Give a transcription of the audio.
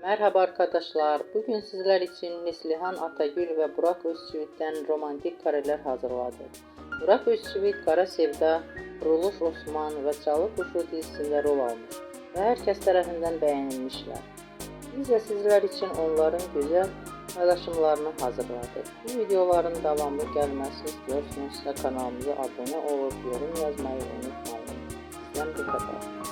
Merhaba arkadaşlar. Bugün sizler için Neslihan Atagül ve Burak Özçivit'ten romantik kareler hazırladık. Burak Özçivit, Kara Sevda, Kuruluş Osman ve Çalı Kuşu dizisinde rol almış ve herkes tarafından beğenilmişler. Biz de sizler için onların güzel paylaşımlarını hazırladık. Bu videoların devamlı gelmesini istiyorsanız kanalımıza abone olup yorum yazmayı unutmayın. Bizden bu kadar.